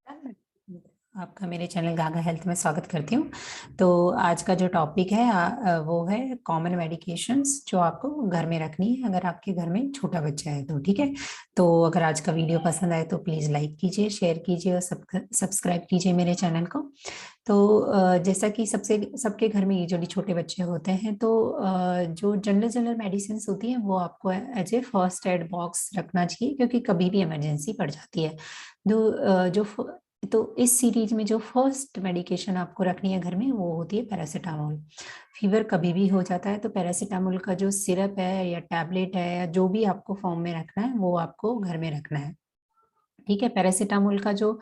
मैं आपका मेरे चैनल गागा हेल्थ में स्वागत करती हूँ। तो आज का जो टॉपिक है वो है कॉमन मेडिकेशंस जो आपको घर में रखनी है अगर आपके घर में छोटा बच्चा है तो ठीक है। तो अगर आज का वीडियो पसंद आए तो प्लीज़ लाइक कीजिए, शेयर कीजिए और सब्सक्राइब कीजिए मेरे चैनल को। तो जैसा कि सबके घर में यूजुअली छोटे बच्चे होते हैं तो जो जनरल जनरल मेडिसिन होती हैं वो आपको as a first aid box रखना चाहिए क्योंकि कभी भी इमरजेंसी पड़ जाती है। तो इस सीरीज में जो फर्स्ट मेडिकेशन आपको रखनी है घर में वो होती है पैरासीटामोल। फीवर कभी भी हो जाता है तो पैरासीटामोल का जो सिरप है या टैबलेट है या जो भी आपको फॉर्म में रखना है वो आपको घर में रखना है। ठीक है। पैरासीटामोल का जो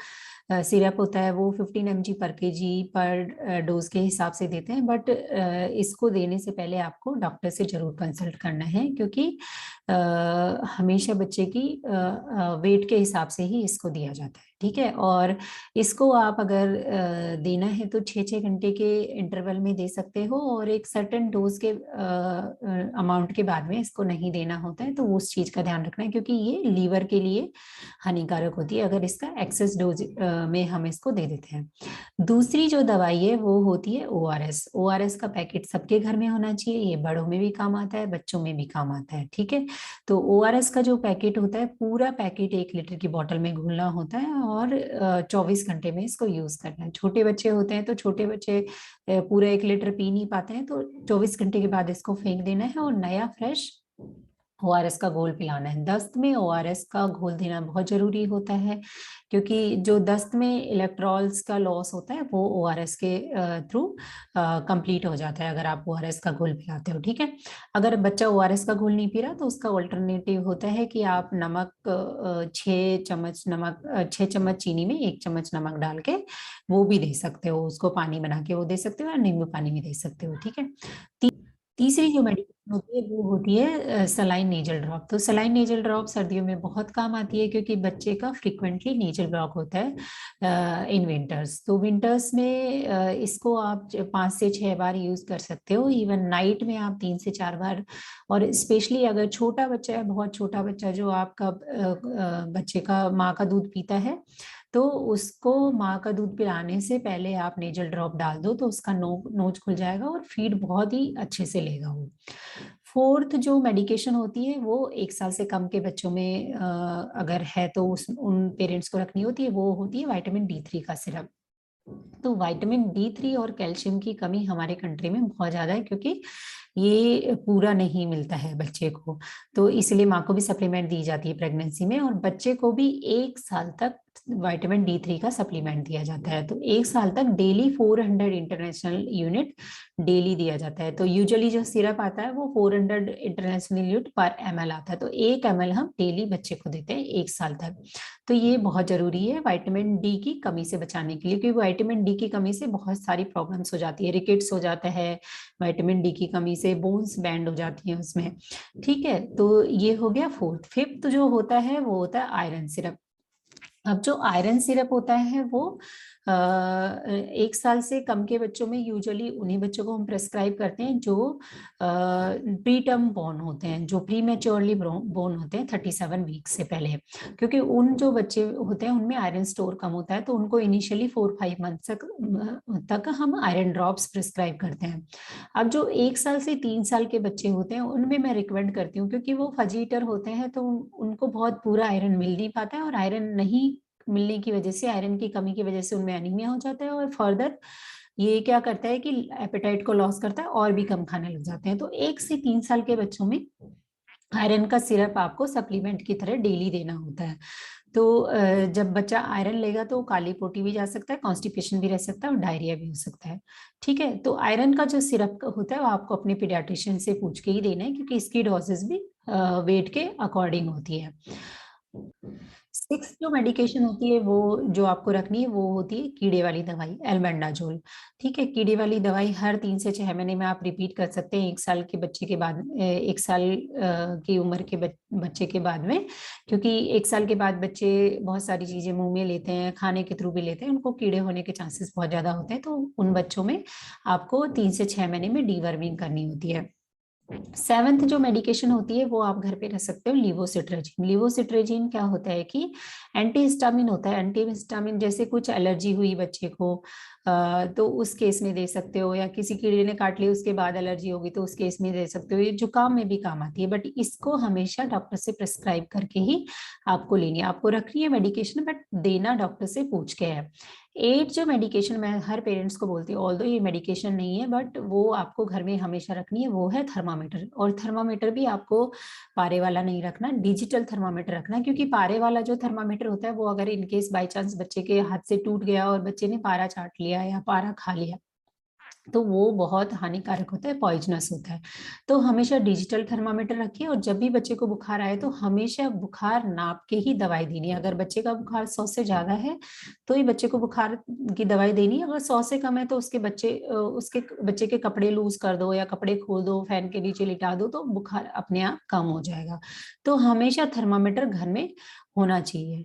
सिरप होता है वो 15 mg पर केजी पर डोज के हिसाब से देते हैं, बट इसको देने से पहले आपको डॉक्टर से जरूर कंसल्ट करना है क्योंकि हमेशा बच्चे की वेट के हिसाब से ही इसको दिया जाता है। ठीक है। और इसको आप अगर देना है तो 6-6 घंटे के इंटरवल में दे सकते हो और एक सर्टेन डोज के अमाउंट के बाद में इसको नहीं देना होता है, तो उस चीज का ध्यान रखना है क्योंकि ये लीवर के लिए हानिकारक होती है अगर इसका एक्सेस डोज में हम इसको दे देते हैं। दूसरी जो दवाई है वो होती है ओआरएस। ओआरएस का पैकेट सबके घर में होना चाहिए, ये बड़ों में भी काम आता है, बच्चों में भी काम आता है। ठीक है। तो ओआरएस का जो पैकेट होता है पूरा पैकेट 1 लीटर की बोतल में घोलना होता है और 24 घंटे में इसको यूज करना है। छोटे बच्चे होते हैं तो छोटे बच्चे पूरा 1 लीटर पी नहीं पाते हैं तो 24 घंटे के बाद इसको फेंक देना है और नया फ्रेश ओआरएस का घोल पिलाना है। दस्त में ओआरएस का घोल देना बहुत जरूरी होता है क्योंकि जो दस्त में इलेक्ट्रॉल्स का लॉस होता है वो ओआरएस के थ्रू कंप्लीट हो जाता है अगर आप ओआरएस का घोल पिलाते हो। ठीक है। अगर बच्चा ओआरएस का घोल नहीं पी रहा तो उसका ऑल्टरनेटिव होता है कि आप नमक 6 चम्मच चीनी में 1 चम्मच नमक डाल के वो भी दे सकते हो, उसको पानी बना के वो दे सकते हो या नींबू पानी भी दे सकते हो। ठीक है। तीसरी जो मेडिकेशन होती है वो होती है सलाइन नेजल ड्रॉप। तो सलाइन नेजल ड्रॉप सर्दियों में बहुत काम आती है क्योंकि बच्चे का फ्रिक्वेंटली नेजल ब्लॉक होता है इन विंटर्स। तो विंटर्स में इसको आप 5 से 6 बार यूज कर सकते हो, इवन नाइट में आप 3 से 4 बार। और स्पेशली अगर छोटा बच्चा है, बहुत छोटा बच्चा जो आपका बच्चे का माँ का दूध पीता है तो उसको माँ का दूध पिलाने से पहले आप नेजल ड्रॉप डाल दो तो उसका नोज खुल जाएगा और फीड बहुत ही अच्छे से लेगा वो। फोर्थ जो मेडिकेशन होती है वो 1 साल से कम के बच्चों में अगर है तो उन पेरेंट्स को रखनी होती है, वो होती है विटामिन D3 का सिरप। तो विटामिन D3 और कैल्शियम की कमी हमारे कंट्री में बहुत ज्यादा है क्योंकि ये पूरा नहीं मिलता है बच्चे को, तो इसलिए माँ को भी सप्लीमेंट दी जाती है प्रेगनेंसी में और बच्चे को भी 1 साल तक विटामिन D3 का सप्लीमेंट दिया जाता है। तो 1 साल तक डेली 400 इंटरनेशनल यूनिट डेली दिया जाता है। तो यूजुअली जो सिरप आता है वो 400 इंटरनेशनल यूनिट पर ml आता है, तो 1 ml हम डेली बच्चे को देते हैं 1 साल तक। तो ये बहुत जरूरी है विटामिन D की कमी से बचाने के लिए क्योंकि विटामिन D की कमी से बहुत सारी प्रॉब्लम्स हो जाती है, रिकेट्स हो जाता है, विटामिन D की कमी से बोन्स बैंड हो जाती हैं उसमें। ठीक है। तो ये हो गया फोर्थ। फिफ्थ जो होता है वो होता है आयरन सिरप। अब जो आयरन सिरप होता है वो 1 साल से कम के बच्चों में यूजुअली उन्हीं बच्चों को हम प्रेस्क्राइब करते हैं जो प्री टर्म बॉर्न होते हैं, जो प्री मेच्योरली बॉर्न होते हैं 37 वीक से पहले, क्योंकि उन जो बच्चे होते हैं उनमें आयरन स्टोर कम होता है तो उनको इनिशियली 4-5 मंथ तक हम आयरन ड्रॉप्स प्रिस्क्राइब करते हैं। अब जो 1 साल से 3 साल के बच्चे होते हैं उनमें मैं रिकमेंड करती हूँ क्योंकि वो फजी ईटर होते हैं तो उनको बहुत पूरा आयरन मिल नहीं पाता है और आयरन नहीं मिलने की वजह से, आयरन की कमी की वजह से उनमें एनीमिया हो जाता है और फर्दर ये क्या करता है कि एपेटाइट को लॉस करता है और भी कम खाने लग जाते हैं। तो 1 से 3 साल के बच्चों में आयरन का सिरप आपको सप्लीमेंट की तरह डेली देना होता है। तो जब बच्चा आयरन लेगा तो काली पोटी भी जा सकता है, कॉन्स्टिपेशन भी रह सकता है और डायरिया भी हो सकता है। ठीक है। तो आयरन का जो सिरप होता है वो आपको अपने पीडियाट्रिशियन से पूछ के ही देना है क्योंकि इसकी डोजेस भी वेट के अकॉर्डिंग होती है। सिक्स जो मेडिकेशन होती है वो जो आपको रखनी है वो होती है कीड़े वाली दवाई एल्बेंडाजोल। ठीक है। कीड़े वाली दवाई हर 3 से 6 महीने में आप रिपीट कर सकते हैं 1 साल के बच्चे के बाद, 1 साल की उम्र के बच्चे के बाद में, क्योंकि 1 साल के बाद बच्चे बहुत सारी चीजें मुंह में लेते हैं, खाने के थ्रू भी लेते हैं, उनको कीड़े होने के चांसेस बहुत ज्यादा होते हैं, तो उन बच्चों में आपको 3 से 6 महीने में डीवर्मिंग करनी होती है। सेवंथ जो मेडिकेशन होती है वो आप घर पे रख सकते हो, लिवोसिट्रेजिन। लिवोसिट्रेजिन क्या होता है कि एंटीहिस्टामिन होता है। एंटीहिस्टामिन जैसे कुछ एलर्जी हुई बच्चे को तो उस केस में दे सकते हो, या किसी कीड़े ने काट लिया उसके बाद एलर्जी होगी तो उस केस में दे सकते हो। ये जुकाम में भी काम आती है, बट इसको हमेशा डॉक्टर से प्रिस्क्राइब करके ही आपको लेनी है। आपको रखनी है मेडिकेशन, बट देना डॉक्टर से पूछ के है। 8 जो मेडिकेशन मैं हर पेरेंट्स को बोलती हूँ, ऑल्दो ये मेडिकेशन नहीं है बट वो आपको घर में हमेशा रखनी है, वो है थर्मामीटर। और थर्मामीटर भी आपको पारे वाला नहीं रखना, डिजिटल थर्मामीटर रखना, क्योंकि पारे वाला जो थर्मामीटर होता है वो अगर इनकेस बाई चांस बच्चे के हाथ से टूट गया और बच्चे ने पारा चाट लिया या पारा खा लिया तो वो बहुत हानिकारक होता है, पॉइजनस होता है। तो हमेशा डिजिटल थर्मामीटर रखिए, और जब भी बच्चे को बुखार आए तो हमेशा बुखार नाप के ही दवाई देनी है। अगर बच्चे का बुखार 100 से ज्यादा है तो ही बच्चे को बुखार की दवाई देनी है। अगर 100 से कम है तो उसके बच्चे के कपड़े लूज कर दो या कपड़े खोल दो, फैन के नीचे लिटा दो, तो बुखार अपने आप कम हो जाएगा। तो हमेशा थर्मामीटर घर में होना चाहिए।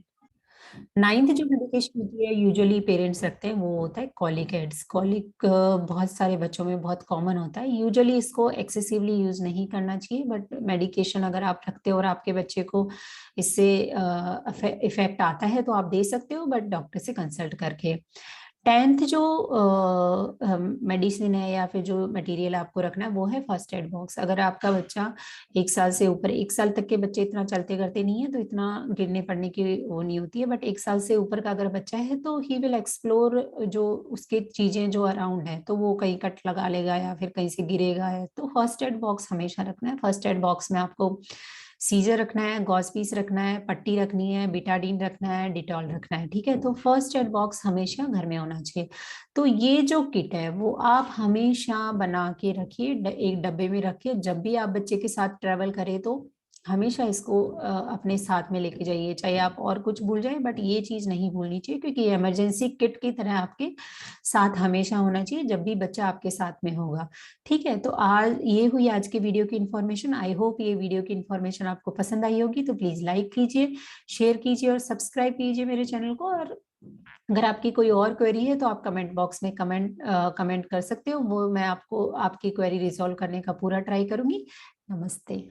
9th जो मेडिकेशन होती है यूजुअली पेरेंट्स रखते हैं वो होता है कॉलिक एड्स। कॉलिक बहुत सारे बच्चों में बहुत कॉमन होता है। यूजुअली इसको एक्सेसिवली यूज नहीं करना चाहिए, बट मेडिकेशन अगर आप रखते हो और आपके बच्चे को इससे इफेक्ट आता है तो आप दे सकते हो, बट डॉक्टर से कंसल्ट करके। 10th जो मेडिसिन है या फिर जो मटेरियल आपको रखना है वो है फर्स्ट एड बॉक्स। अगर आपका बच्चा 1 साल से ऊपर, 1 साल तक के बच्चे इतना चलते करते नहीं है तो इतना गिरने पड़ने की वो नहीं होती है, बट 1 साल से ऊपर का अगर बच्चा है तो ही विल एक्सप्लोर जो उसके चीजें जो अराउंड है, तो वो कहीं कट लगा लेगा या फिर कहीं से गिरेगा है। तो फर्स्ट एड बॉक्स हमेशा रखना है। फर्स्ट एड बॉक्स में आपको सीजर रखना है, गॉज पीस रखना है, पट्टी रखनी है, बिटाडीन रखना है, डिटॉल रखना है, ठीक है। तो फर्स्ट एड बॉक्स हमेशा घर में होना चाहिए। तो ये जो किट है वो आप हमेशा बना के रखिए, एक डब्बे में रखिए। जब भी आप बच्चे के साथ ट्रेवल करें तो हमेशा इसको अपने साथ में लेके जाइए, चाहे आप और कुछ भूल जाए बट ये चीज नहीं भूलनी चाहिए, क्योंकि इमरजेंसी किट की तरह आपके साथ हमेशा होना चाहिए जब भी बच्चा आपके साथ में होगा। ठीक है, तो आज ये हुई आज के वीडियो की इन्फॉर्मेशन। आई होप ये वीडियो की इन्फॉर्मेशन आपको पसंद आई होगी, तो प्लीज लाइक कीजिए, शेयर कीजिए और सब्सक्राइब कीजिए मेरे चैनल को। और अगर आपकी कोई और क्वेरी है तो आप कमेंट बॉक्स में कमेंट कर सकते हो, वो मैं आपको आपकी क्वेरी रिजॉल्व करने का पूरा ट्राई करूंगी। नमस्ते।